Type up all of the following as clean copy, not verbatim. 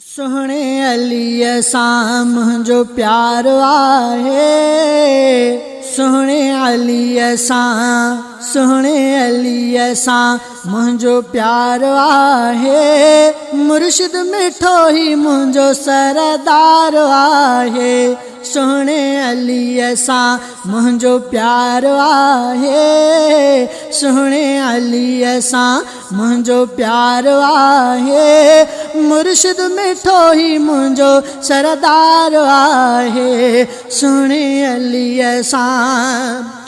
सुहणे अलीअ सां मुंहिंजो प्यार आहे। सुहणे अलीअ सां मुंहिंजो प्यार आहे। मुर्शिद मिठो ही मुंहिंजो सरदार आहे। सुहणे अलीअ सां मुंहिंजो प्यार आहे। सुहणे अलीअ सां मुंहिंजो प्यार आहे। मुर्शिद मिठो ही मुंहिंजो सरदार आहे। सुहणे अलीअ सां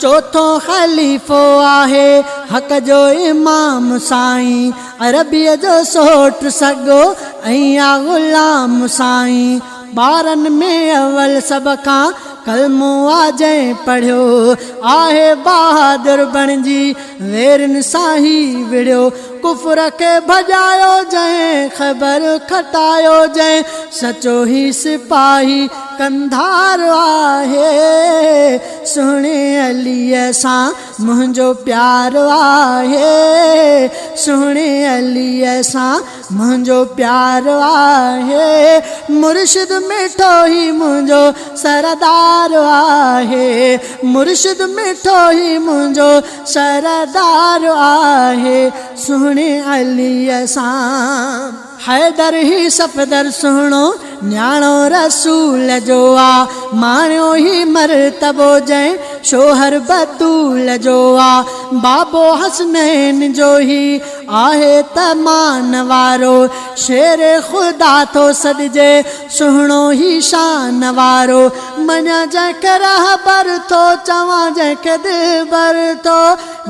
चौथों ख़लीफ़ो आहे हक़ जो इमाम साईं। अरबीअ जो सोट सॻो ऐं आ ग़ुलाम साईं। ॿारनि में अवल सभ खां कलमो आ जंहिं पढ़ियो आहे बहादुर बणिजी वेरनि सां ही विड़ियो। कुफर खे भॼायो जंहिं ख़बर खटायो जंहिं सचो ही सिपाही कंधार आहे। सुहणे अलीअ सां मुंहिंजो प्यार आहे। सुहणे अलीअ सां मुंहिंजो प्यार आहे। मुर्शिद मिठो ही मुंहिंजो सरदार आहे। मुर्शिद मिठो ही मुंहिंजो सरदार आहे। सुहणे अलीअ सां हैदर ही सफ़दर सुहिणो न्याणो रसूल जो आ। माणियो ही मर्तबो जंहिं शोहर बतूल जो आ। बाबो हसनैन जो ही आहे तमान वारो। शेर ख़ुदा थो सॾिजे सुहिणो ही शान वारो। मञा जंहिंखे रहबर थो चवां जंहिंखे दिलबर थो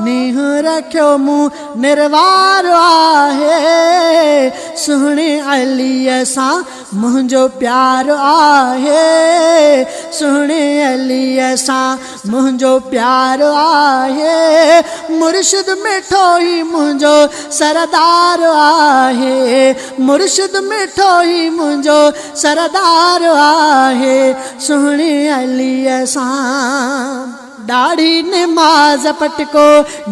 नींहुं रखियो मूं निर्वार आहे। सुहणे अलीअ सां मुंहिंजो प्यार आहे। सुहणे अलीअ सां मुंहिंजो प्यार आहे। मुर्शिद मिठो ही मुंहिंजो सरदार आहे। मुर्शिद मिठो ही मुंहिंजो सरदार आहे। सुहणे अलीअ सां ॾाढी निमाज़ पटको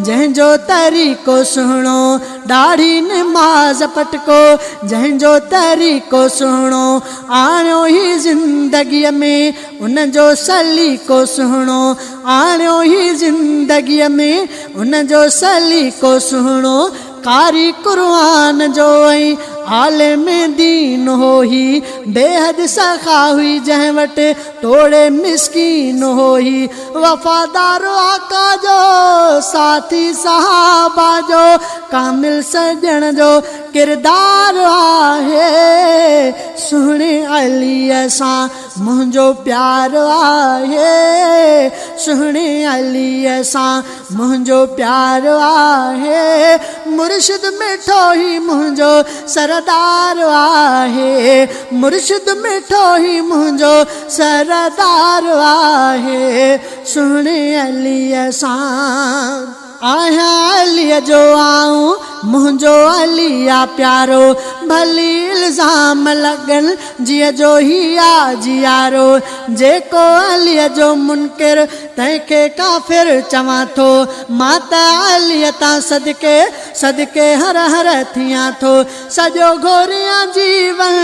जंहिंजो तरीक़ो सुहिणो। ॾाढी निमाज़ पटको जंहिंजो तरीक़ो सुहिणो। आणियो ही ज़िंदगीअ में उनजो सलीक़ो सुहिणो। आणियो ही ज़िंदगीअ में उनजो सलीक़ो सुहिणो। कारी क़ुरान जो ऐं आलिम दीन हो ही बेहद सखा हुई जंहिं वटि तोड़े मिस्कीन हो ही। वफ़ादार आका जो साथी सहाबा जो कामिल सजण जो किरदार आहे। सुहणे अलीअ सां मुंहिंजो प्यार आहे। सुहणे अलीअ सां मुंहिंजो प्यार आहे। मुर्शिद मिठो ही मुंहिंजो सरदार आहे। मुर्शिद मिठो ही मुंहिंजो सरदार आहे। सुहणे अलीअ सां आहियां अलीअ जो आऊं मुंहिंजो अली आ प्यारो। भली इल्ज़ाम लॻनि जीअ जो ही आ जियारो। जेको अलीअ जो मुनकिर तंहिंखे काफ़िर चवां थो। मां त अलीअ तां सदके सदके हर हर थियां थो। सॼो घोरियां जीवन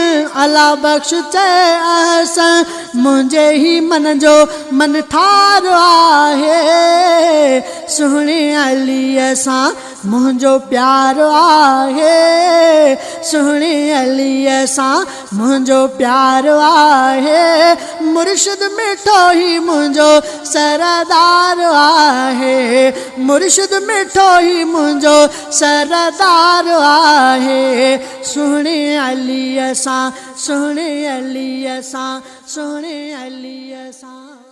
अला बख़्श चए अहसन मुंहिंजे ही मन जो मन ठार आहे। सुहणे अलीअ सां मुंहिंजो प्यार आहे। सुहणे अलीअ सां मुंहिंजो प्यार आहे। मुर्शिद मिठो ही मुंहिंजो सरदार आहे। मुर्शिद मिठो ही मुंहिंजो सरदार आहे। सुहणे अलीअ सां सुहणे अलीअ सां सुहणे अलीअ सां।